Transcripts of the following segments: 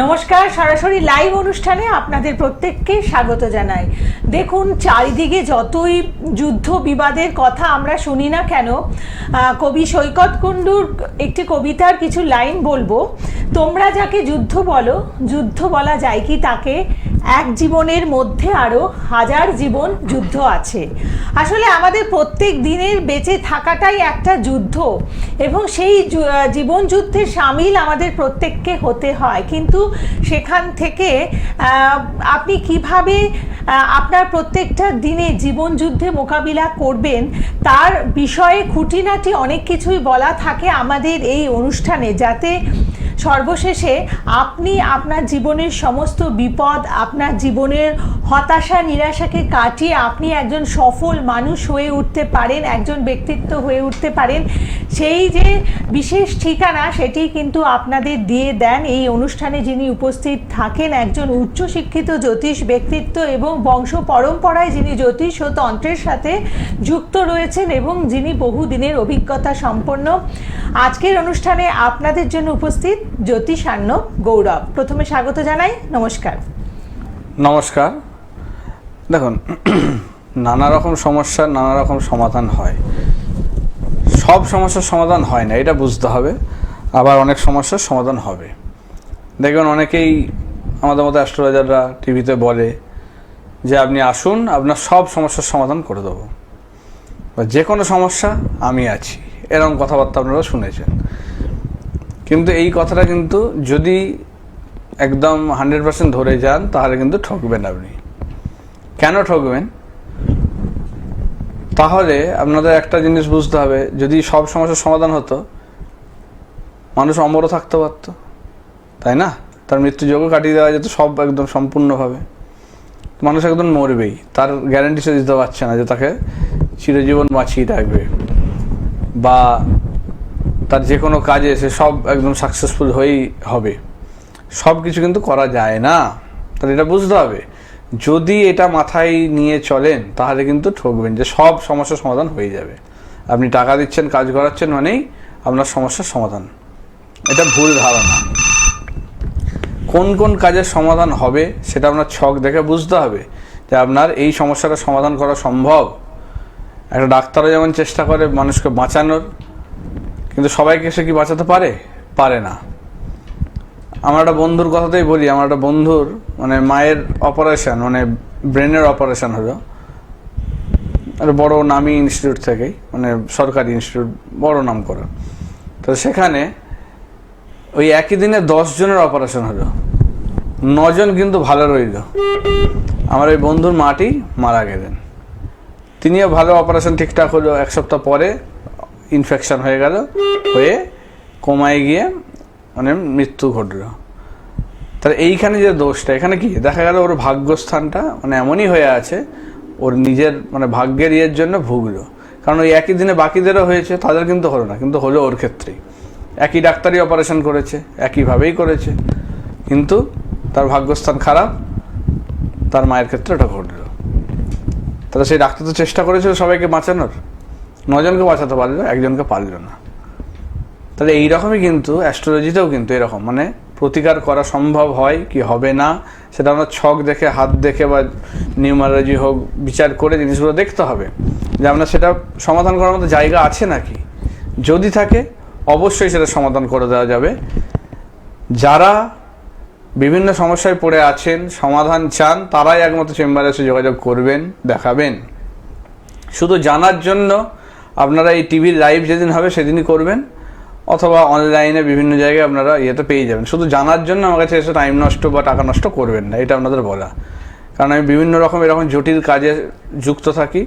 নমস্কার, সরাসরি লাইভ অনুষ্ঠানে আপনাদের প্রত্যেককে স্বাগত জানাই। দেখুন, চারিদিকে যতই যুদ্ধ বিবাদের কথা আমরা শুনি না কেন, কবি সৈকত কুণ্ডুর একটি কবিতার কিছু লাইন বলবো। তোমরা যাকে যুদ্ধ বলো, যুদ্ধ বলা যায় কি তাকে? এক জীবনের মধ্যে আরও হাজার জীবন যুদ্ধ আছে। আসলে আমাদের প্রত্যেক দিনের বেঁচে থাকাটাই একটা যুদ্ধ, এবং সেই জীবন যুদ্ধে সামিল আমাদের প্রত্যেককে হতে হয়। কিন্তু সেখান থেকে আপনি কিভাবে আপনার প্রত্যেকটা দিনে জীবন যুদ্ধে মোকাবিলা করবেন তার বিষয়ে খুঁটিনাটি অনেক কিছুই বলা থাকে আমাদের এই অনুষ্ঠানে, যাতে সর্বশেষে আপনি আপনার জীবনের সমস্ত বিপদ, আপনার জীবনের হতাশা নিরাশাকে কাটিয়ে আপনি একজন সফল মানুষ হয়ে উঠতে পারেন, একজন ব্যক্তিত্ব হয়ে উঠতে পারেন। সেই যে বিশেষ ঠিকানা সেটি কিন্তু আপনাদের দিয়ে দেন এই অনুষ্ঠানে যিনি উপস্থিত থাকেন, একজন উচ্চশিক্ষিত জ্যোতিষ ব্যক্তিত্ব এবং বংশ পরম্পরায় যিনি জ্যোতিষ ও তন্ত্রের সাথে যুক্ত রয়েছেন এবং যিনি বহুদিনের অভিজ্ঞতা সম্পন্ন। আজকের অনুষ্ঠানে আপনাদের জন্য উপস্থিত জ্যোতিষান্য গৌরব। প্রথমে স্বাগত জানাই, নমস্কার। নমস্কার। দেখুন, নানা রকম সমস্যার নানা রকম সমাধান হয়, সব সমস্যার সমাধান হয় না, এটা বুঝতে হবে। আবার অনেক সমস্যার সমাধান হবে। দেখবেন অনেকেই আমাদের মতো অ্যাস্ট্রোলজাররা টিভিতে বলে যে আপনি আসুন, আপনার সব সমস্যার সমাধান করে দেবো, বা যে কোনো সমস্যা আমি আছি, এরকম কথাবার্তা আপনারা শুনেছেন। কিন্তু এই কথাটা কিন্তু যদি একদম 100% ধরে যান তাহলে কিন্তু ঠকবেন আপনি। কেন ঠকবেন? তাহলে আপনাদের একটা জিনিস বুঝতে হবে, যদি সব সমস্যার সমাধান হতো মানুষ অমরও থাকতে পারতো, তাই না? তার মৃত্যুযোগও কাটিয়ে দেওয়া যেত সব একদম সম্পূর্ণভাবে। মানুষ একদম মরবেই, তার গ্যারান্টি সে দিতে পারছে না যে তাকে চিরজীবন বাঁচিয়ে রাখবে, বা তার যে কোনো কাজে সে সব একদম সাকসেসফুল হয়েই হবে। সব কিছু কিন্তু করা যায় না। তাহলে এটা বুঝতে হবে, যদি এটা মাথায় নিয়ে চলেন তাহলে কিন্তু ঠকবেন যে সব সমস্যার সমাধান হয়ে যাবে। আপনি টাকা দিচ্ছেন, কাজ করাচ্ছেন মানেই আপনার সমস্যার সমাধান। এটা ভুল ধারণা। কোন কোন কাজের সমাধান হবে সেটা আপনার ছক দেখে বুঝতে হবে যে আপনার এই সমস্যাটা সমাধান করা সম্ভব। একটা ডাক্তারও যেমন চেষ্টা করে মানুষকে বাঁচানোর, কিন্তু সবাইকে সে কি বাঁচাতে পারে? পারে না। আমার একটা বন্ধুর কথাতেই বলি, আমার একটা বন্ধুর মায়ের অপারেশন, ব্রেনের অপারেশন হলো একটা বড় নামি ইনস্টিটিউট থেকেই, সরকারি ইনস্টিটিউট, বড় নাম করা। তো সেখানে ওই একই দিনে 10 জনের অপারেশন হলো, 9 জন কিন্তু ভালো রইল। আমার ওই বন্ধুর মাটি মারা গেলেন। তিনিও ভালো, অপারেশন ঠিকঠাক হলো। 1 সপ্তাহ পরে ইনফেকশন হয়ে গেল, হয়ে কোমায় গিয়ে মৃত্যু ঘটলো। তাহলে এইখানে যে দোষটা, এখানে কি দেখা গেল, ওর ভাগ্যস্থানটা এমনই হয়ে আছে, ওর নিজের ভাগ্যের ইয়ের জন্য ভুগলো। কারণ ওই একই দিনে বাকিদেরও হয়েছে, তাদের কিন্তু হলো না, কিন্তু হলো ওর ক্ষেত্রেই। একই ডাক্তারই অপারেশন করেছে, একইভাবেই করেছে, কিন্তু তার ভাগ্যস্থান খারাপ, তার মায়ের ক্ষেত্রে এটা ঘটলো। তাহলে সেই ডাক্তার তো চেষ্টা করেছিল সবাইকে বাঁচানোর, 9 জনকে বাঁচাতে পারলো, 1 জনকে পারলো না। তাহলে এইরকমই কিন্তু অ্যাস্ট্রোলজিতেও কিন্তু এরকম প্রতিকার করা সম্ভব হয় কি হবে না, সেটা আমরা ছক দেখে, হাত দেখে বা নিউমারোলজি হোক, বিচার করে জিনিসগুলো দেখতে হবে যে আমরা সেটা সমাধান করার মতো জায়গা আছে নাকি। যদি থাকে অবশ্যই সেটা সমাধান করে দেওয়া যাবে। যারা বিভিন্ন সমস্যায় পড়ে আছেন, সমাধান চান, তারাই একমাত্র চেম্বারে এসে যোগাযোগ করবেন, দেখাবেন। শুধু জানার জন্য আপনারা এই টিভির লাইভ যেদিন হবে সেদিনই করবেন, অথবা অনলাইনে বিভিন্ন জায়গায় আপনারা পেয়ে যাবেন। শুধু জানার জন্য আমার কাছে এসে টাইম নষ্ট বা টাকা নষ্ট করবেন না, এটা আপনাদের বলা। কারণ আমি বিভিন্ন রকম এরকম জটিল কাজে যুক্ত থাকি,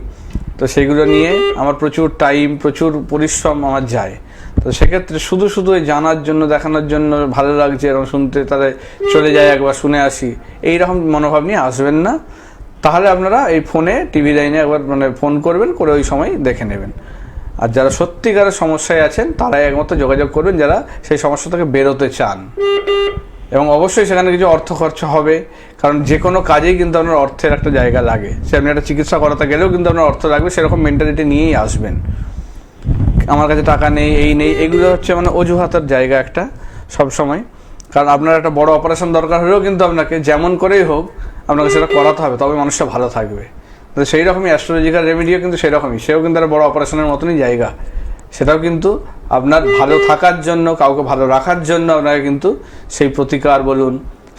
তো সেগুলো নিয়ে আমার প্রচুর টাইম, প্রচুর পরিশ্রম আমার যায়। তো সেক্ষেত্রে শুধু শুধু জানার জন্য, দেখানোর জন্য, ভালো লাগছে এরকম শুনতে, তাহলে চলে যায় একবার শুনে আসি, এইরকম মনোভাব নিয়ে আসবেন না। তাহলে আপনারা এই ফোনে, টিভি লাইনে একবার ফোন করবেন, করে ওই সময় দেখে নেবেন। আর যারা সত্যিকারের সমস্যায় আছেন তারাই একমাত্র যোগাযোগ করবেন, যারা সেই সমস্যা থেকে বেরোতে চান। এবং অবশ্যই সেখানে কিছু অর্থ খরচা হবে, কারণ যে কোনো কাজেই কিন্তু আপনার অর্থের একটা জায়গা লাগে। সে আপনি একটা চিকিৎসা করাতে গেলেও কিন্তু আপনার অর্থ লাগবে, সেরকম মেন্টালিটি নিয়েই আসবেন। আমার কাছে টাকা নেই, এই নেই, এগুলো হচ্ছে অজুহাতের জায়গা একটা সব সময়। কারণ আপনার একটা বড় অপারেশন দরকার হলেও কিন্তু আপনাকে যেমন করেই হোক আপনাকে সেটা করাতে হবে, তবে মানুষটা ভালো থাকবে। তো সেই রকমই অ্যাস্ট্রোলজিক্যাল রেমেডিও কিন্তু সেই রকমই, সেও কিন্তু একটা বড় অপারেশনের মতনই জায়গা। সেটাও কিন্তু আপনার ভালো থাকার জন্য, কাউকে ভালো রাখার জন্য আপনাকে কিন্তু সেই প্রতিকার বলুন,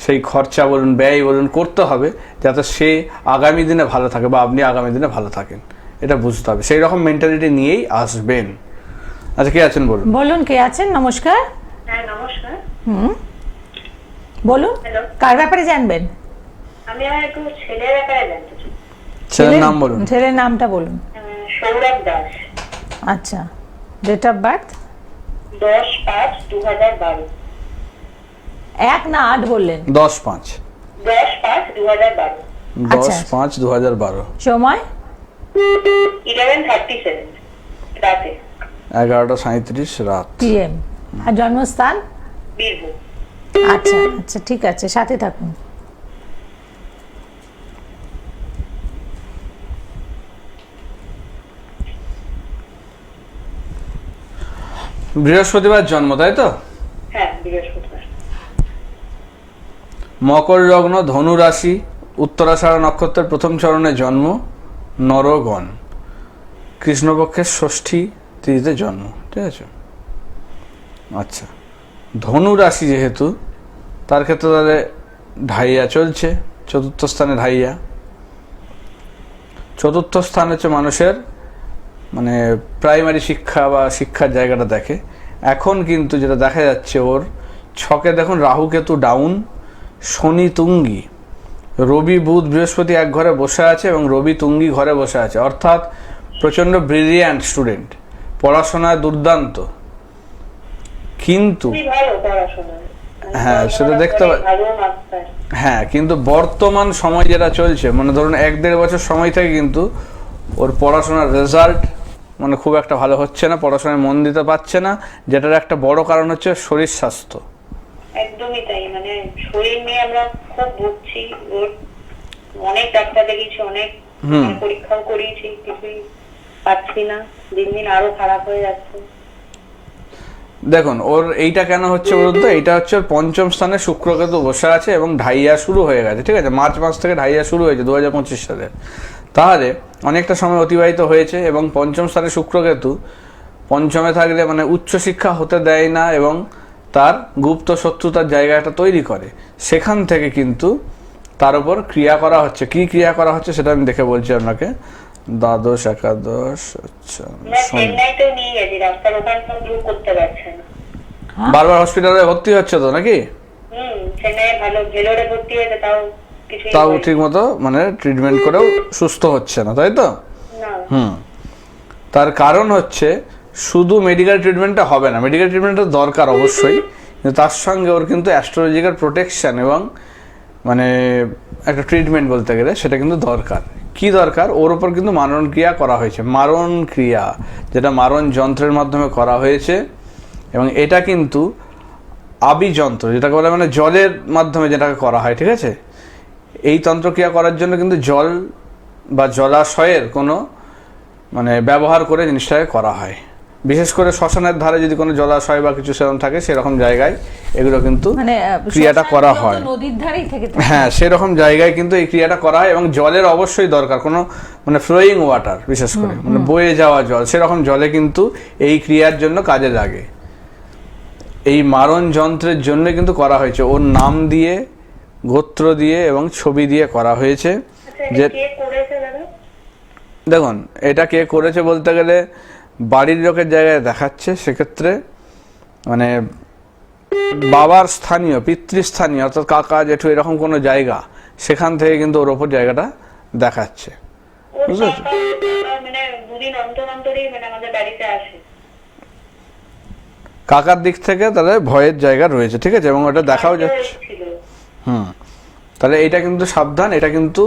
সেই খরচা বলুন, ব্যয় বলুন করতে হবে, যাতে সে আগামী দিনে ভালো থাকে বা আপনি আগামী দিনে ভালো থাকেন। এটা বুঝতে হবে, সেই রকম মেন্টালিটি নিয়েই আসবেন। আচ্ছা, কে আছেন বলুন? বলুন, কে আছেন? নমস্কার। হ্যাঁ, নমস্কার। বলুন, হ্যালো। কার ব্যাপারে জানবেন? আমি আমার একটু ছেলের ব্যাপারে জানতে চাই। ছেলের নাম বলুন। ছেলের নামটা বলুন। সৌরভ দাস। আচ্ছা, ডেট অফ বার্থ? 10/5/2012। 1 না 8 বললেন? 10/5। 10/5/2012। আচ্ছা। 10/5/2012। সময়? 11:37 রাতে। 11:37 রাত। PM। আর জন্মস্থান? বীরভূম। আচ্ছা আচ্ছা, ঠিক আছে, সাথে থাকুন। বৃহস্পতিবার জন্ম, তাই তো? হ্যাঁ, বৃহস্পতিবার। মকর লগ্ন, ধনু রাশি, উত্তরাষাঢ় নক্ষত্রের প্রথম চরণে জন্ম, নরগণ, কৃষ্ণপক্ষের ষষ্ঠী তিথিতে জন্ম, ঠিক আছে? আচ্ছা, ধনু রাশি যেহেতু, তার ক্ষেত্রে তাহলে ঢাইয়া চলছে, চতুর্থ স্থানে ঢাইয়া। চতুর্থ স্থান হচ্ছে মানুষের মানে প্রাইমারি শিক্ষা বা শিক্ষার জায়গাটা দেখে। এখন কিন্তু যেটা দেখা যাচ্ছে ওর ছকে দেখুন, রাহু কেতু ডাউন, শনি তুঙ্গি, রবি বুধ বৃহস্পতি এক ঘরে বসে আছে এবং রবি তুঙ্গি ঘরে বসে আছে, অর্থাৎ প্রচণ্ড ব্রিলিয়ান্ট স্টুডেন্ট, পড়াশোনায় দুর্দান্ত। কিন্তু খুবই ভালো পড়াশোনায়। হ্যাঁ, সেটা দেখতে ভালো মাস্টার। হ্যাঁ, কিন্তু বর্তমান সময় যেটা চলছে, মানে ধরুন 1-1.5 বছর সময় থেকে কিন্তু ওর পড়াশোনার রেজাল্ট মানে খুব একটা ভালো হচ্ছে না, পড়াশোনায় মন দিতে পারছে না, যেটার একটা বড় কারণ হচ্ছে শরীর স্বাস্থ্য। একদমই তাই, মানে শরীর নিয়ে আমরা খুব ভুগছি। ওর অনেক ডাক্তার দেখিয়েছি, অনেক পরীক্ষাও করিয়েছি, কিছুই পাচ্ছি না। দিন দিন আরো খারাপ হয়ে যাচ্ছে। দেখুন ওর এইটা কেন হচ্ছে বলুন তো, এইটা হচ্ছে ওর পঞ্চম স্থানে শুক্রকেতু বসে আছে এবং ঢাইয়া শুরু হয়ে গেছে, ঠিক আছে? মার্চ মাস থেকে ঢাইয়া শুরু হয়েছে 2025 সালে। তাহলে অনেকটা সময় অতিবাহিত হয়েছে এবং পঞ্চম স্থানে শুক্রকেতু পঞ্চমে থাকলে মানে উচ্চশিক্ষা হতে দেয় না এবং তার গুপ্ত শত্রুতার জায়গাটা তৈরি করে। সেখান থেকে কিন্তু তার উপর ক্রিয়া করা হচ্ছে। কি ক্রিয়া করা হচ্ছে সেটা আমি দেখে বলছি আপনাকে। দ্বাদশ, একাদশ, আচ্ছা, আমরা চেন্নাইতেও নিয়ে গেছি, ডাক্তার ওখানে গ্রুপ করতে পারছে না। বারবার হসপিটালে ভর্তি হচ্ছে তো নাকি? চেন্নাই ভালো, ভেলোরে ভর্তি হয়েছে, তাও ঠিক মতো মানে ট্রিটমেন্ট করেও সুস্থ হচ্ছে না, তাই তো? না। তার কারণ হচ্ছে শুধু মেডিকেল ট্রিটমেন্টটা হবে না, মেডিকেল ট্রিটমেন্টটা দরকার অবশ্যই, কিন্তু তার সঙ্গে ওর কিন্তু অ্যাস্ট্রোলজিক্যাল প্রোটেকশন এবং মানে একটা ট্রিটমেন্ট বলতে গেলে সেটা কিন্তু দরকার। কি দরকার? ওর ওপর কিন্তু মারণ ক্রিয়া করা হয়েছে, মারণ ক্রিয়া, যেটা মারণ যন্ত্রের মাধ্যমে করা হয়েছে এবং এটা কিন্তু আবি যন্ত্র যেটাকে বলে, মানে জলের মাধ্যমে যেটাকে করা হয়, ঠিক আছে? এই তন্ত্রক্রিয়া করার জন্য কিন্তু জল বা জলাশয়ের কোনো মানে ব্যবহার করে জিনিসটাকে করা হয়। বিশেষ করে শ্মশানের ধারে যদি কোনো জলাশয় বা কিছু সেরকম থাকে, সেরকম জায়গায় এগুলো কিন্তু মানে ক্রিয়াটা করা হয়। নদীর ধারেই থেকে থাকে। হ্যাঁ, সেরকম জায়গায় কিন্তু এই ক্রিয়াটা করা হয় এবং জলের অবশ্যই দরকার, কোনো মানে ফ্লোয়িং ওয়াটার, বিশেষ করে মানে বয়ে যাওয়া জল, সেরকম জলে কিন্তু এই ক্রিয়ার জন্য কাজে লাগে। এই মারণ যন্ত্রের জন্য কিন্তু করা হয়েছে, ওর নাম দিয়ে, গোত্র দিয়ে এবং ছবি দিয়ে করা হয়েছে। যে দেখুন এটা কে করেছে বলতে গেলে বাড়ির লোকের জায়গায় দেখাচ্ছে, সেক্ষেত্রে মানে বাবার স্থানীয়, পিতৃস্থানীয়, অর্থাৎ কাকা জেঠু এরকম কোনো জায়গা, সেখান থেকে কিন্তু ওর ওপর জায়গাটা দেখাচ্ছে, বুঝতে পারছো? মানে দুদিন অন্তর অন্তরই মানে আমাদের বাড়িতে আসে। কাকার দিক থেকে তাহলে ভয়ের জায়গা রয়েছে, ঠিক আছে? এবং ওটা দেখাও যাচ্ছে। তাহলে এটা কিন্তু সাবধান, এটা কিন্তু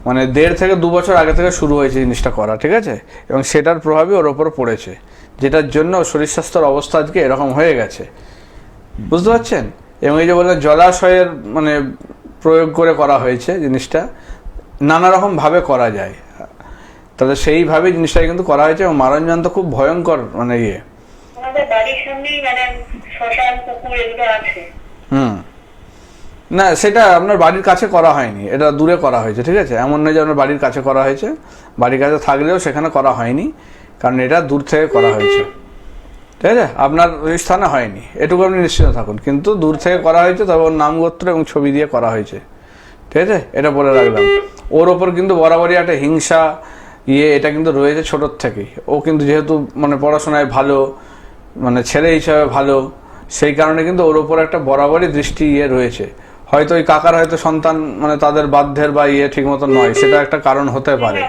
মানে 1.5 থেকে 2 বছর আগে থেকে শুরু হয়েছে জিনিসটা করা, ঠিক আছে? এবং সেটার প্রভাবই ওর ওপর পড়েছে, যেটার জন্য শরীর স্বাস্থ্যের অবস্থা আজকে এরকম হয়ে গেছে, বুঝতে পারছেন? এবং এই যে বললেন জলাশয়ের মানে প্রয়োগ করে করা হয়েছে, জিনিসটা নানা রকম ভাবে করা যায়, তাহলে সেইভাবে জিনিসটা কিন্তু করা হয়েছে এবং মারণ যন্ত্র খুব ভয়ঙ্কর মানে আমাদের বাড়ির সামনেই মানে শ্মশান, পুকুর এগুলো আছে। না, সেটা আপনার বাড়ির কাছে করা হয়নি, এটা দূরে করা হয়েছে, ঠিক আছে? এমন নয় যে আপনার বাড়ির কাছে করা হয়েছে, বাড়ির কাছে থাকলেও সেখানে করা হয়নি, কারণ এটা দূর থেকে করা হয়েছে, ঠিক আছে? আপনার ওই স্থানে হয়নি, এটুকু আপনি নিশ্চিত থাকুন। কিন্তু দূর থেকে করা হয়েছে, তবে ওর নাম গোত্র এবং ছবি দিয়ে করা হয়েছে, ঠিক আছে? এটা বলে রাখলাম। ওর ওপর কিন্তু বরাবরই একটা হিংসা এটা কিন্তু রয়েছে ছোটোর থেকেই। ও কিন্তু যেহেতু মানে পড়াশোনায় ভালো, মানে ছেলে হিসাবে ভালো, সেই কারণে কিন্তু ওর ওপর একটা বরাবরই দৃষ্টি রয়েছে। হয়তো ওই কাকার হয়তো সন্তান মানে তাদের বাধ্যের বা ঠিক মতো নয়, সেটা একটা কারণ হতে পারে।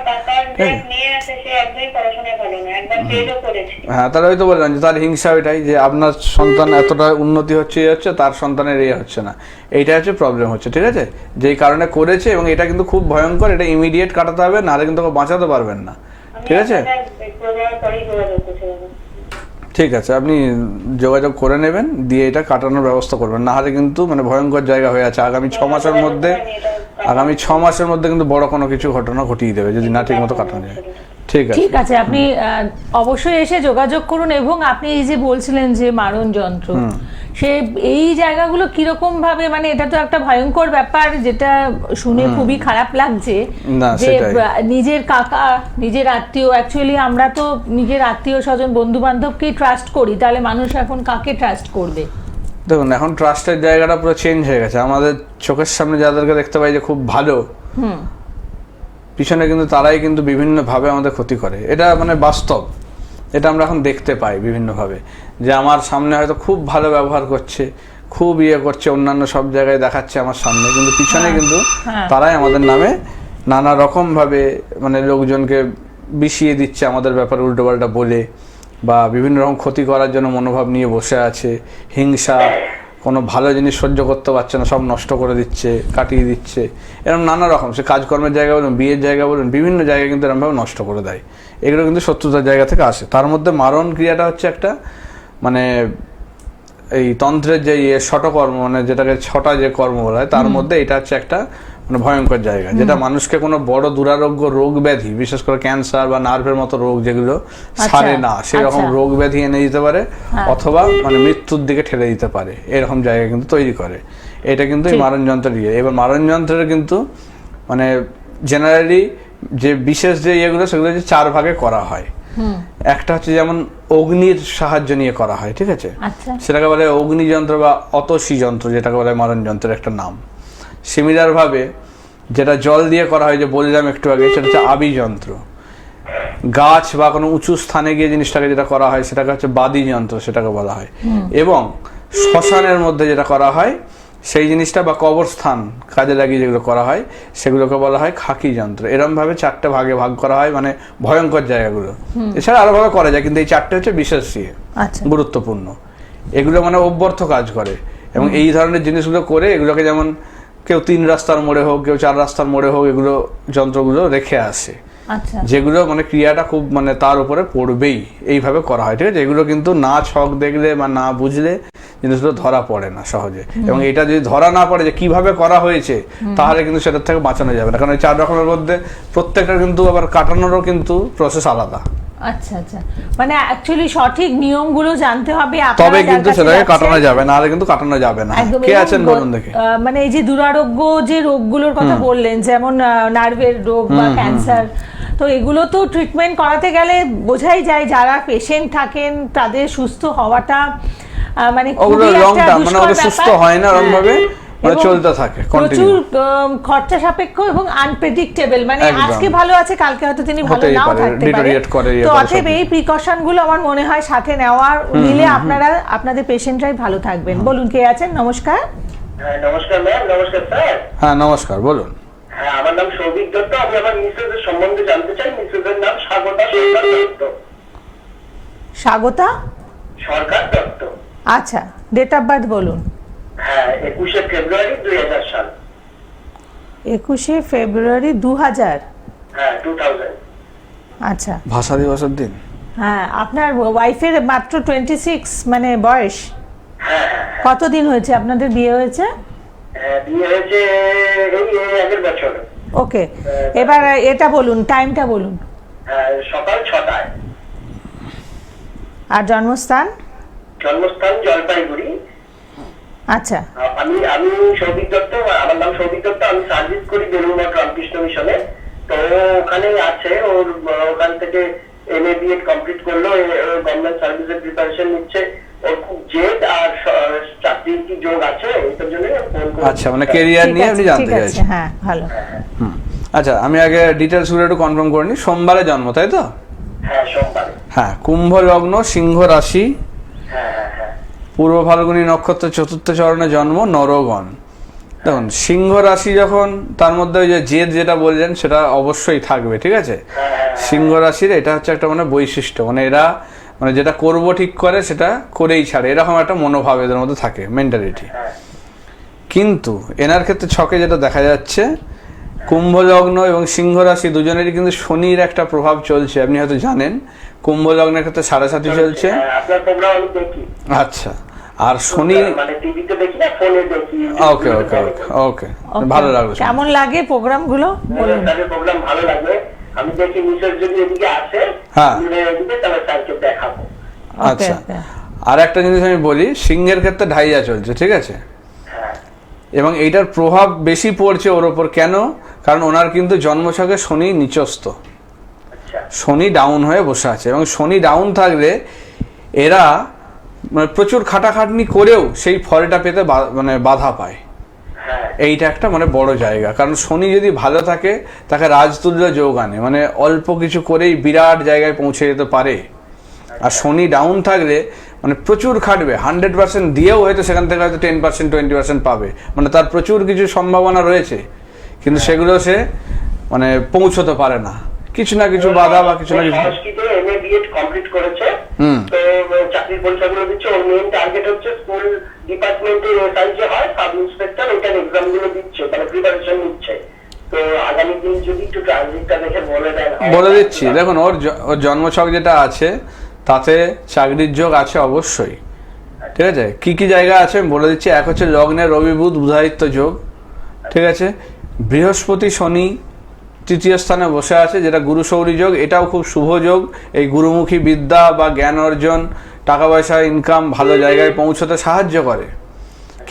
হ্যাঁ, তাহলে হয়তো বললাম যে তার হিংসা ওইটাই, যে আপনার সন্তান এতটা উন্নতি হচ্ছে তার সন্তানের হচ্ছে না, এইটা হচ্ছে প্রবলেম হচ্ছে, ঠিক আছে? যেই কারণে করেছে, এবং এটা কিন্তু খুব ভয়ঙ্কর, এটা ইমিডিয়েট কাটাতে হবে, নাহলে কিন্তু বাঁচাতে পারবেন না, ঠিক আছে? ঠিক আছে, আপনি যোগাযোগ করে নেবেন, দিয়ে এটা কাটানোর ব্যবস্থা করবেন, না হলে কিন্তু মানে ভয়ঙ্কর জায়গা হয়ে আছে। আগামী 6 মাসের মধ্যে কিন্তু বড় কোনো কিছু ঘটনা ঘটিয়ে দেবে যদি না ঠিক মতো কাটানো যায়। ঠিক আছে, আপনি অবশ্যই এসে যোগাযোগ করুন। এবং আপনি এই যে বলছিলেন যে মারণ যন্ত্র, সে এই জায়গাগুলো কিরকম ভাবে, মানে এটা তো একটা ভয়ঙ্কর ব্যাপার, যেটা শুনে খুবই খারাপ লাগছে যে নিজের কাকা, নিজের আত্মীয়, অ্যাকচুয়ালি আমরা তো নিজের আত্মীয় স্বজন বন্ধু বান্ধবকেই ট্রাস্ট করি, তাহলে মানুষ এখন কাকে ট্রাস্ট করবে? দেখুন, এখন ট্রাস্টের জায়গাটা পুরো চেঞ্জ হয়ে গেছে। আমাদের চোখের সামনে যাদেরকে দেখতে পাই যে খুব ভালো, পিছনে কিন্তু তারাই কিন্তু বিভিন্নভাবে আমাদের ক্ষতি করে। এটা মানে বাস্তব, এটা আমরা এখন দেখতে পাই বিভিন্নভাবে, যে আমার সামনে হয়তো খুব ভালো ব্যবহার করছে, খুব করছে, অন্যান্য সব জায়গায় দেখাচ্ছে আমার সামনে, কিন্তু পিছনে কিন্তু তারাই আমাদের নামে নানা রকম ভাবে মানে লোকজনকে বিষিয়ে দিচ্ছে আমাদের ব্যাপারে উল্টোপাল্টা বলে, বা বিভিন্ন রকম ক্ষতি করার জন্য মনোভাব নিয়ে বসে আছে। হিংসা, কোনো ভালো জিনিস সহ্য করতে পারছে না, সব নষ্ট করে দিচ্ছে, কাটিয়ে দিচ্ছে, এরকম নানা রকম। সে কাজকর্মের জায়গা বলুন, বিয়ের জায়গা বলুন, বিভিন্ন জায়গায় কিন্তু এরকমভাবে নষ্ট করে দেয়। এগুলো কিন্তু শত্রুতার জায়গা থেকে আসে। তার মধ্যে মারণ ক্রিয়াটা হচ্ছে একটা মানে এই তন্ত্রের যে শটকর্ম, মানে যেটাকে ছটা যে কর্ম বলা হয়, তার মধ্যে এটা হচ্ছে একটা মানে ভয়ঙ্কর জায়গা, যেটা মানুষকে কোনো বড় দুরারোগ্য রোগ ব্যাধি, বিশেষ করে ক্যান্সার বা নার্ভের মতো রোগ যেগুলো সারে না, সেরকম রোগ ব্যাধি এনে দিতে পারে, অথবা মানে মৃত্যুর দিকে ঠেলে দিতে পারে, এরকম জায়গা কিন্তু তৈরি করে। এটা কিন্তু এই মারণ যন্ত্রের এবার মারণ যন্ত্রের কিন্তু মানে জেনারেলি যে বিশেষ যে ইয়েগুলো, সেগুলো যে 4 ভাগে করা হয়। একটা হচ্ছে যেমন অগ্নির সাহায্য নিয়ে করা হয়, ঠিক আছে? সেটাকে বলে অগ্নি যন্ত্র বা অতসী যন্ত্র, যেটাকে বলে মারণ যন্ত্রের একটা নাম। সিমিলার ভাবে যেটা জল দিয়ে করা হয়, যে বললাম একটু আগে, সেটা হচ্ছে আবি যন্ত্র। গাছ বা কোনো উঁচু স্থানে গিয়ে জিনিসটাকে যেটা করা হয়, সেটাকে হচ্ছে বাদি যন্ত্র, সেটাকে বলা হয়। এবং শ্মশানের মধ্যে যেটা করা হয় সেই জিনিসটা, বা কবরস্থান কাজে লাগিয়ে যেগুলো করা হয়, সেগুলোকে বলা হয় খাকি যন্ত্র। এরকম ভাবে 4টে ভাগে ভাগ করা হয়, মানে ভয়ঙ্কর জায়গাগুলো। এছাড়া আরো ভাবে করা যায়, কিন্তু এই 4টে হচ্ছে বিশেষ গুরুত্বপূর্ণ। এগুলো মানে অব্যর্থ কাজ করে, এবং এই ধরনের জিনিসগুলো করে এগুলোকে, যেমন কেউ 3 রাস্তার মোড়ে হোক, কেউ 4 রাস্তার মোড়ে হোক, এগুলো যন্ত্রগুলো রেখে আসে, যেগুলো মানে ক্রিয়াটা খুব মানে তার উপরে পড়বেই, এইভাবে করা হয়, ঠিক আছে? এগুলো কিন্তু না ছক দেখলে বা না বুঝলে জিনিসগুলো ধরা পড়ে না সহজে। এবং এটা যদি ধরা না পড়ে যে কিভাবে করা হয়েছে, তাহলে কিন্তু সেটার থেকে বাঁচানো যাবে না, কারণ এই 4 রকমের মধ্যে প্রত্যেকটা কিন্তু আবার কাটানোরও কিন্তু প্রসেস আলাদা। আচ্ছা আচ্ছা, মানে অ্যাকচুয়ালি সঠিক নিয়মগুলো জানতে হবে, তবে কিন্তু সেটাকে কাটানো যাবে, না হলে কিন্তু কাটানো যাবে না। কে আছেন বলুন দেখি। মানে এই যে দুরারোগ্য যে রোগগুলোর কথা বললেন, যেমন নার্ভের রোগ বা ক্যান্সার, তো এগুলো তো ট্রিটমেন্ট করাতে গেলে বোঝাই যায় যারা পেশেন্ট থাকেন তাদের সুস্থ হওয়াটা মানে খুবই একটা দুষ্কর ব্যাপার। সুস্থ হয় না এরকম ভাবে, চলতে থাকে, প্রচুর খরচা সাপেক্ষ এবং আনপ্রেডিক্টেবল, মানে আজকে ভালো আছে, কালকে হয়তো তিনি ভালো নাও থাকতে পারে। তো অতএব এই প্রিকশন গুলো আমার মনে হয় সাথে নেওয়ার নিলে আপনারা আপনাদের পেশেন্টরাই ভালো থাকবেন। বলুন, কে আছেন? নমস্কার। নমস্কার ম্যাম। নমস্কার স্যার। হ্যাঁ নমস্কার, বলুন। হ্যাঁ, আমার নাম সৌভিক দত্ত। আমি আমার মিসেসের সম্বন্ধে জানতে চাই। মিসেসের নাম স্বাগতা সরকার দত্ত। স্বাগতা সরকার দত্ত। আচ্ছা, ডেট অফ বার্থ বলুন। হ্যাঁ, 21শে ফেব্রুয়ারি 2000 সাল। 21শে ফেব্রুয়ারি 2000। হ্যাঁ, 2000। আচ্ছা, ভাষা দিবসের দিন। হ্যাঁ, আপনার ওয়াইফের মাত্র 26 মানে বয়স। হ্যাঁ। কতদিন হয়েছে আপনাদের বিয়ে হয়েছে? বিয়ে হয়েছে এই আগের বছর। ওকে, এবার এটা বলুন, টাইমটা বলুন। সকাল 6টায়। আর জন্মস্থান? জন্মস্থান জলপাইগুড়ি। আচ্ছা আমি আমি সৌভিক দত্ত, আমার নাম সৌভিক দত্ত, আমি সার্ভিস করি বেলুড়মঠ রামকৃষ্ণ মিশনে। তো ওখানে আছে, ওর ওখান থেকে MA BEd কমপ্লিট করলো, গভর্নমেন্ট সার্ভিসের প্রিপারেশন নিচ্ছে। ওর খুব জেদ আর চাকরির কি যোগ আছে, এটার জন্য ফোন করে। আচ্ছা, মানে কেরিয়ার নিয়ে আপনি জানতে ঠিক আছে, চাইছেন। হ্যাঁ ভালো। আচ্ছা, আমি আগে ডিটেলস গুলো একটু কনফার্ম করে নিই। সোমবারে জন্ম, তাই তো? হ্যাঁ, সোমবারে। হ্যাঁ, কুম্ভ লগ্ন, সিংহ রাশি, হ্যাঁ হ্যাঁ হ্যাঁ। পূর্ব ফাল্গুনী নক্ষত্র, চতুর্থ চরণে জন্ম, নরগণ। দেখুন, সিংহ রাশি যখন, তার মধ্যে ওই যে জেদ যেটা বললেন সেটা অবশ্যই থাকবে, ঠিক আছে? সিংহ রাশির এটা হচ্ছে একটা মানে বৈশিষ্ট্য, মানে এরা মানে যেটা করব ঠিক করে সেটা করেই ছাড়ে, এরকম একটা মনোভাব এদের মধ্যে থাকে, মেন্টালিটি। কিন্তু এনার ক্ষেত্রে ছকে যেটা দেখা যাচ্ছে, কুম্ভ লগ্ন এবং সিংহ রাশি দুজনেরই কিন্তু শনির একটা প্রভাব চলছে, আপনি হয়তো জানেন। কুম্ভ লগ্নের ক্ষেত্রে 7.5 চলছে। আপনার প্রোগ্রাম আমি দেখি। আচ্ছা, আর শনি, মানে টিভিতে দেখি না, ফোনে দেখি। ওকে ওকে ওকে ওকে, ভালো লাগলো। কেমন লাগে প্রোগ্রামগুলো বলুন। তাদের প্রোগ্রাম ভালো লাগবে। আমি দেখি মিসেস যদি এদিকে আসে, হ্যাঁ। এদিকে তাহলে স্যারকে দেখাবো। আচ্ছা, আর একটা জিনিস আমি বলি, সিংহের ক্ষেত্রে ঢাইয়া চলছে, ঠিক আছে? হ্যাঁ এবং এইটার প্রভাব বেশি পড়ছে ওর ওপর। কেন? কারণ ওনার কিন্তু জন্মছকে শনি নিচস্থ, আচ্ছা শনি ডাউন হয়ে বসে আছে, এবং শনি ডাউন থাকলে এরা মানে প্রচুর খাটাখাটনি করেও সেই ফলটা পেতে মানে বাধা পায়। হ্যাঁ এইটা একটা মানে বড় জায়গা, কারণ শনি যদি ভালো থাকে তাকে রাজতুল্য যোগ আনে, মানে অল্প কিছু করেই বিরাট জায়গায় পৌঁছে যেতে পারে। আর শনি ডাউন থাকলে মানে প্রচুর খাটবে, 100% দিয়েও হয়তো সেখান থেকে হয়তো 10% 20% পাবে, মানে তার প্রচুর কিছু সম্ভাবনা রয়েছে, কিন্তু সেগুলো সে মানে পৌঁছতে পারে না, কিছু না কিছু বাধা বা কিছু না কিছু। সংস্কৃতে MA BEd কমপ্লিট করেছে। তো চাকরির পরীক্ষাগুলো দিচ্ছে। ওর মেইন টার্গেট হচ্ছে স্কুল ডিপার্টমেন্টের SI যে হয়, সাব ইন্সপেক্টর, ওইটার এক্সাম গুলো দিচ্ছে, মানে প্রিপারেশন নিচ্ছে। তো আগামী দিন যদি একটু ট্রানজিটটা দেখে বলে দেন। বলে দিচ্ছি, দেখুন ওর জন্মছক যেটা আছে তাতে চাকরির যোগ আছে অবশ্যই, ঠিক আছে? কি কি জায়গা আছে আমি বলে দিচ্ছি। এক হচ্ছে লগ্নে রবি বুধ বুধাদিত্য যোগ, ঠিক আছে? বৃহস্পতি শনি তৃতীয় স্থানে বসে আছে, যেটা গুরু সৌরী যোগ, এটাও খুব শুভ যোগ। এই গুরুমুখী বিদ্যা বা জ্ঞান অর্জন, টাকা পয়সা ইনকাম, ভালো জায়গায় পৌঁছতে সাহায্য করে।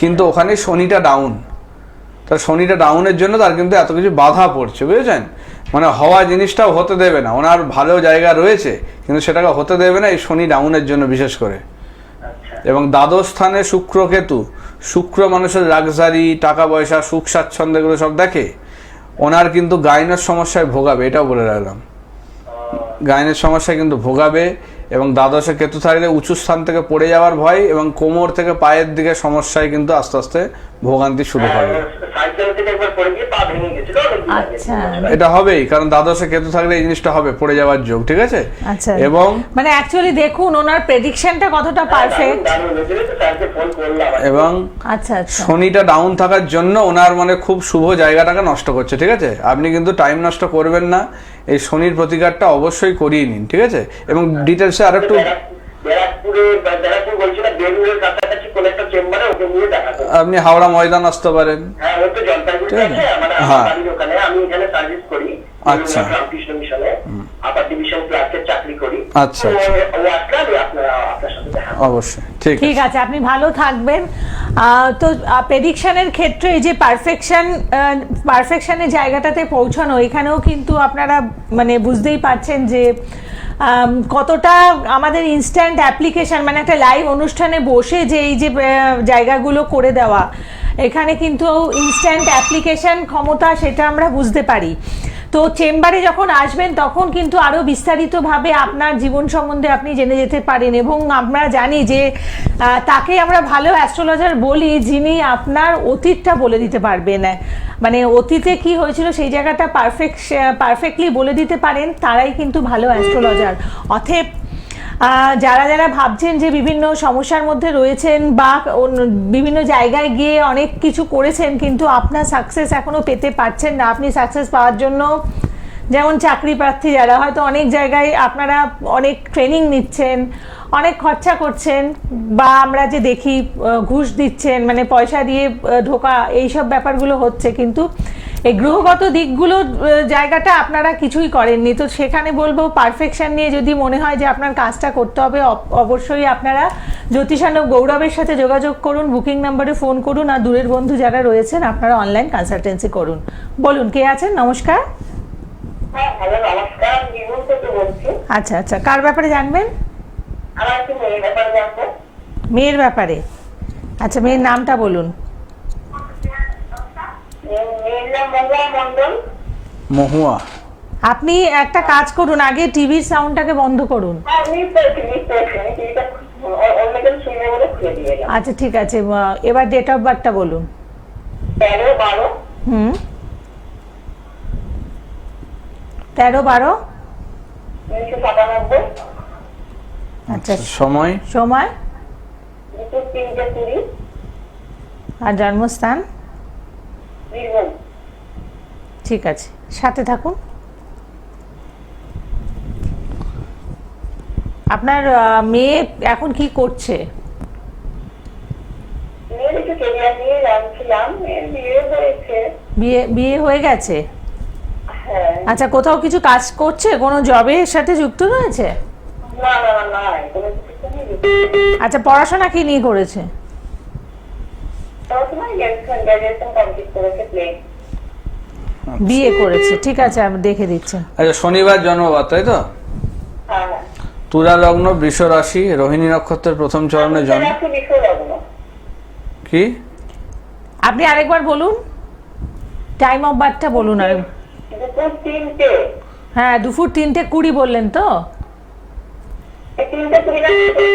কিন্তু ওখানে শনিটা ডাউন, তার শনিটা ডাউনের জন্য তার কিন্তু এত কিছু বাধা পড়ছে, বুঝেছেন? মানে হওয়া জিনিসটাও হতে দেবে না, ওনার ভালো জায়গা রয়েছে কিন্তু সেটাকে হতে দেবে না এই শনি ডাউনের জন্য বিশেষ করে। এবং দ্বাদশ স্থানে শুক্র কেতু, শুক্র মানুষের লাক্সারি, টাকা পয়সা, সুখ স্বাচ্ছন্দ্য এগুলো সব দেখে। ওনার কিন্তু গাইনের সমস্যায় ভোগাবে, এটাও বলে রাখলাম, গাইনের সমস্যায় কিন্তু ভোগাবে। এবং দ্বাদশে কেতু থাকলে উঁচু স্থান থেকে পড়ে যাওয়ার ভয়, এবং কোমর থেকে পায়ের দিকে সমস্যায় কিন্তু আস্তে আস্তে ভোগান্তি শুরু হবে। সাইকেল থেকে একবার পড়ে গিয়ে পা ভেঙে গেছিল। আচ্ছা, এটা হবেই, কারণ দ্বাদশে কেতু থাকলে এই জিনিসটা হবে, পড়ে যাওয়ার যোগ, ঠিক আছে? আচ্ছা, এবং মানে অ্যাকচুয়ালি দেখুন ওনার প্রেডিকশনটা কতটা পারফেক্ট। এবং আচ্ছা আচ্ছা, শনিটা ডাউন থাকার জন্য ওনার মানে খুব শুভ জায়গাটাকে নষ্ট করছে, ঠিক আছে? আপনি কিন্তু টাইম নষ্ট করবেন না, এই শনির প্রতিকারটা অবশ্যই করিয়ে নিন, ঠিক আছে? এবং ডিটেলসে আর একটু আপনি হাওড়া ময়দান আসতে পারেন। হ্যাঁ, আচ্ছা আচ্ছা, অবশ্যই, ঠিক আছে, আপনি ভালো থাকবেন। তো প্রেডিকশনের ক্ষেত্রে এই যে পারফেকশনের জায়গাটাতে পৌঁছানো, এখানেও কিন্তু আপনারা মানে বুঝতেই পারছেন যে কতটা আমাদের ইনস্ট্যান্ট অ্যাপ্লিকেশন, মানে একটা লাইভ অনুষ্ঠানে বসে যে এই যে জায়গাগুলো করে দেওয়া, এখানে কিন্তু ইনস্ট্যান্ট অ্যাপ্লিকেশন ক্ষমতা, সেটা আমরা বুঝতে পারি। তো চেম্বারে যখন আসবেন তখন কিন্তু আরও বিস্তারিতভাবে আপনার জীবন সম্বন্ধে আপনি জেনে যেতে পারেন। এবং আমরা জানি যে তাকে আমরা ভালো অ্যাস্ট্রোলজার বলি যিনি আপনার অতীতটা বলে দিতে পারবেন, মানে অতীতে কি হয়েছিল সেই জায়গাটা পারফেক্টলি বলে দিতে পারেন, তারাই কিন্তু ভালো অ্যাস্ট্রোলজার। অতএব যারা যারা ভাবছেন যে বিভিন্ন সমস্যার মধ্যে রয়েছেন বা বিভিন্ন জায়গায় গিয়ে অনেক কিছু করেছেন কিন্তু আপনার সাকসেস এখনো পেতে পারছেন না, আপনি সাকসেস পাওয়ার জন্য, যেমন চাকরি প্রার্থী যারা হয়তো অনেক জায়গায় আপনারা অনেক ট্রেনিং নিচ্ছেন, অনেক খরচা করছেন, বা আমরা যে দেখি ঘুষ দিচ্ছেন, মানে পয়সা দিয়ে ঢোকা, এইসব ব্যাপারগুলো হচ্ছে, কিন্তু এই গ্রহগত দিকগুলো জায়গাটা আপনারা কিছুই করেননি, তো সেখানে বলবো পারফেকশন নিয়ে যদি মনে হয় যে আপনার কাজটা করতে হবে, অবশ্যই আপনারা জ্যোতিষানব গৌরবের সাথে যোগাযোগ করুন, বুকিং নাম্বারে ফোন করুন, আর দূরের বন্ধু যারা রয়েছেন আপনারা অনলাইন কনসালটেন্সি করুন। বলুন কে আছেন? নমস্কার। হ্যাঁ হ্যালো নমস্কার, আমি বিমল থেকে বলছি। আচ্ছা আচ্ছা, কার ব্যাপারে জানবেন? আমার একটু মেয়ের ব্যাপারে জানবো। মেয়ের ব্যাপারে? আচ্ছা, মেয়ের নামটা বলুন। মেয়ের নাম মহুয়া মন্ডল। মহুয়া। আপনি একটা কাজ করুন, আগে টিভির সাউন্ডটাকে বন্ধ করুন। হ্যাঁ নিশ্চয়ই টিভিটা অন্যজন শুনবে বলে খুলে দিয়ে গেলাম। আচ্ছা ঠিক আছে, এবার ডেট অফ বার্থটা বলুন। 13/12 হুম, 13/12। 1997। আচ্ছা, সময়? সময় দুপুর 3:20। আর জন্মস্থান? বীরভূম। ঠিক আছে, সাথে থাকুন। আপনার মেয়ে এখন কি করছে? মেয়ের একটু কেরিয়ার নিয়ে জানছিলাম, মেয়ের বিয়ে হয়েছে। বিয়ে হয়ে গেছে? হ্যাঁ। আচ্ছা, কোথাও কিছু কাজ করছে, কোনো জবের সাথে যুক্ত রয়েছে? না কোনো কিছু তো নেই। আচ্ছা, পড়াশোনা কি নিয়ে করেছে? পড়াশোনায় গ্র্যাজুয়েশন কমপ্লিট করেছে, প্লেন। বিয়ে করেছে, ঠিক আছে, আমি দেখে দিচ্ছি। আচ্ছা, শনিবার জন্মবার তাই তো? হ্যাঁ। তুলা লগ্ন, বৃষ রাশি, রোহিণী নক্ষত্রের প্রথম চরণে জন্ম। কি? আপনি আরেকবার বলুন, টাইম অফ বার্থটা বলুন। আর দুপুর 3টে। হ্যাঁ, দুপুর 3:20 বললেন তো? 3:20।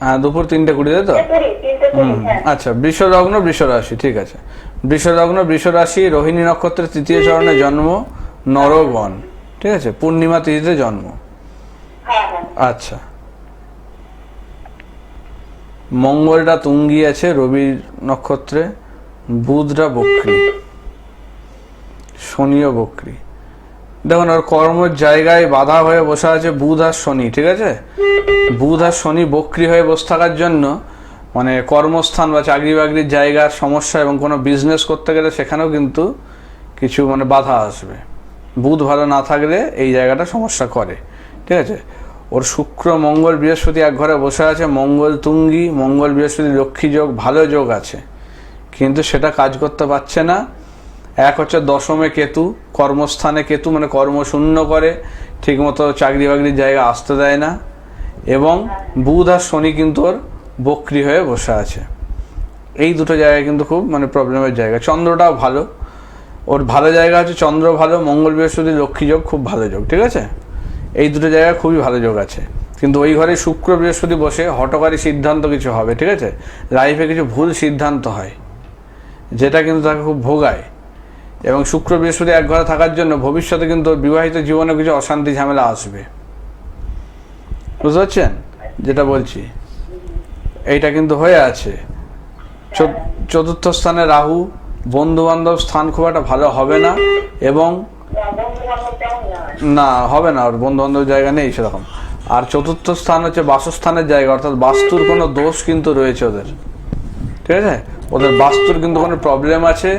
হ্যাঁ, দুপুর 3:20 তাই তো? 3:20, হ্যাঁ। আচ্ছা, বৃষ লগ্ন, বৃষ রাশি, ঠিক আছে। বৃষ লগ্ন, বৃষ রাশি, রোহিণী নক্ষত্রের তৃতীয় চরণে জন্ম, নরগণ, ঠিক আছে, পূর্ণিমা তিথিতে জন্ম। হ্যাঁ। আচ্ছা, মঙ্গলটা তুঙ্গি আছে রবির নক্ষত্রে, বুধটা বক্রী, শনিও বক্রী। দেখুন, ওর কর্মের জায়গায় বাধা হয়ে বসে আছে বুধ আর শনি, ঠিক আছে। বুধ আর শনি বক্রী হয়ে বসে থাকার জন্য মানে কর্মস্থান বা চাকরি বাকরির জায়গার সমস্যা, এবং কোনো বিজনেস করতে গেলে সেখানেও কিন্তু কিছু মানে বাধা আসবে। বুধ ভালো না থাকলে এই জায়গাটা সমস্যা করে, ঠিক আছে। ওর শুক্র, মঙ্গল, বৃহস্পতি এক ঘরে বসে আছে, মঙ্গল তুঙ্গি, মঙ্গল বৃহস্পতি লক্ষ্মী যোগ, ভালো যোগ আছে, কিন্তু সেটা কাজ করতে পারছে না। এক হচ্ছে দশমে কেতু, কর্মস্থানে কেতু, মানে কর্মশূন্য করে, ঠিকমতো চাকরি বাকরির জায়গা আসতে দেয় না। এবং বুধ আর শনি কিন্তু ওর বক্রী হয়ে বসে আছে। এই দুটো জায়গায় কিন্তু খুব মানে প্রবলেমের জায়গা। চন্দ্রটাও ভালো, ওর ভালো জায়গা হচ্ছে চন্দ্র ভালো, মঙ্গল বৃহস্পতি লক্ষ্মী যোগ খুব ভালো যোগ, ঠিক আছে। এই দুটো জায়গায় খুবই ভালো যোগ আছে, কিন্তু ওই ঘরে শুক্র বৃহস্পতি বসে হঠকারী সিদ্ধান্ত কিছু হবে, ঠিক আছে। লাইফে কিছু ভুল সিদ্ধান্ত হয়, যেটা কিন্তু তাকে খুব ভোগায়। এবং শুক্র বৃহস্পতি এক ঘরে থাকার জন্য ভবিষ্যতে কিন্তু বিবাহিত জীবনে কিছু অশান্তি ঝামেলা আসবে, বুঝতে পারছেন যেটা বলছি? এইটা কিন্তু হয়ে আছে। চতুর্থ স্থানে রাহু, বন্ধু বান্ধব স্থান খুব একটা ভালো হবে না, এবং না হবে না, ওর বন্ধু বান্ধব জায়গা নেই সেরকম। আর চতুর্থ স্থান হচ্ছে বাসস্থানের জায়গা, অর্থাৎ বাস্তুর কোনো দোষ কিন্তু রয়েছে ওদের, ঠিক আছে। ওদের বাস্তুর কিন্তু কোনো প্রবলেম আছে।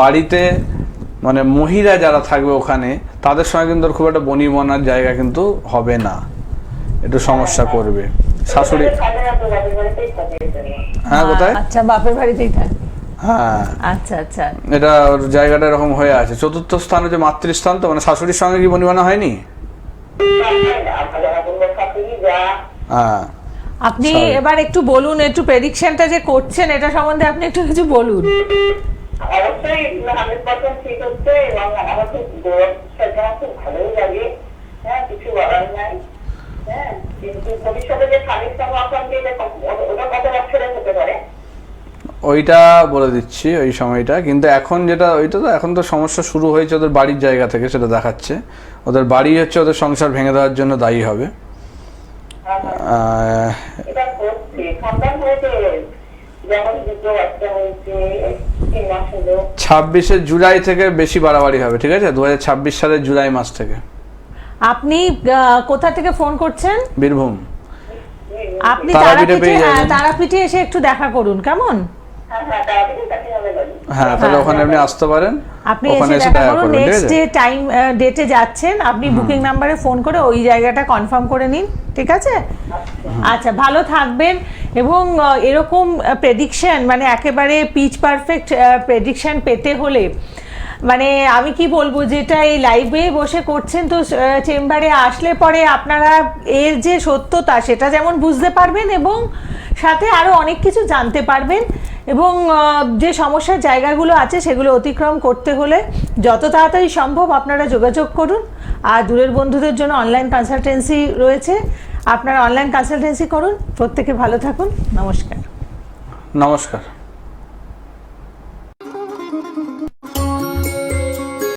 বাড়িতে মানে মহিলা যারা থাকবে ওখানে, তাদের সঙ্গে কিন্তু খুব একটা বনিবনার জায়গা কিন্তু হবে না, একটু সমস্যা করবে। শাশুড়ি? হ্যাঁ, কোথায়? আচ্ছা, বাপের বাড়িতেই থাকে। হ্যাঁ, আচ্ছা আচ্ছা, এটা ওর জায়গাটা এরকম হয়ে আছে। চতুর্থ স্থান হচ্ছে মাতৃস্থান, তো মানে শাশুড়ির সঙ্গে কি বনিবনা হয়নি? হ্যাঁ। আপনি এবার একটু বলুন, একটু প্রেডিকশনটা যে করছেন এটা সম্বন্ধে আপনি একটু কিছু বলুন। অবশ্যই 100% ঠিক হচ্ছে, এবং আমার খুব খুব ভালোই লাগে। হ্যাঁ, কিছু বলার নাই। হ্যাঁ, কিন্তু ভবিষ্যতে যে স্বামীর সঙ্গে অশান্তি, ওটা কত বছরে হতে পারে? ওইটা বলে দিচ্ছি ওই সময়টা, কিন্তু এখন যেটা ওইটা তো এখন তো সমস্যা শুরু হয়েছে ওদের বাড়ির জায়গা থেকে, সেটা দেখাচ্ছে। ওদের বাড়ি হচ্ছে ওদের সংসার ভেঙে দেওয়ার জন্য দায়ী হবে। এটা হচ্ছে সন্তান হয়েছে, যেমন দুটো বাচ্চা হয়েছে 3 মাস হলো। 26শে জুলাই থেকে বেশি বাড়াবাড়ি হবে, ঠিক আছে, 2026 সালের জুলাই মাস থেকে। আপনি কোথা থেকে ফোন করছেন? বীরভূম। আপনি তারাপীঠে পেয়ে যাবেন। তারাপীঠে এসে একটু দেখা করুন, কেমন? হ্যাঁ তাড়াতাড়ি কাছে হবে বলি। হ্যাঁ তাহলে ওখানে আপনি আসতে পারেন, আপনি ওখানে এসে এসে দেখা দেখা করুন। করবেন, ঠিক নেক্সট আছে? যে টাইম ডেটে যাচ্ছেন আপনি বুকিং নাম্বারে ফোন করে ওই জায়গাটা কনফার্ম করে নিন, ঠিক আছে? আচ্ছা, ভালো থাকবেন। এবং এরকম প্রেডিকশন মানে একেবারে পিচ পারফেক্ট প্রেডিকশন পেতে হলে মানে আমি কি বলবো, যেটা এই লাইভে বসে করছেন, তো চেম্বারে আসলে পরে আপনারা এর যে সত্যতা সেটা যেমন বুঝতে পারবেন এবং সাথে আরও অনেক কিছু জানতে পারবেন। এবং যে সমস্যার জায়গাগুলো আছে সেগুলো অতিক্রম করতে হলে যত তাড়াতাড়ি সম্ভব আপনারা যোগাযোগ করুন। আর দূরের বন্ধুদের জন্য অনলাইন কনসালটেন্সি রয়েছে, আপনারা অনলাইন কনসালটেন্সি করুন। প্রত্যেকে ভালো থাকুন। নমস্কার। নমস্কার।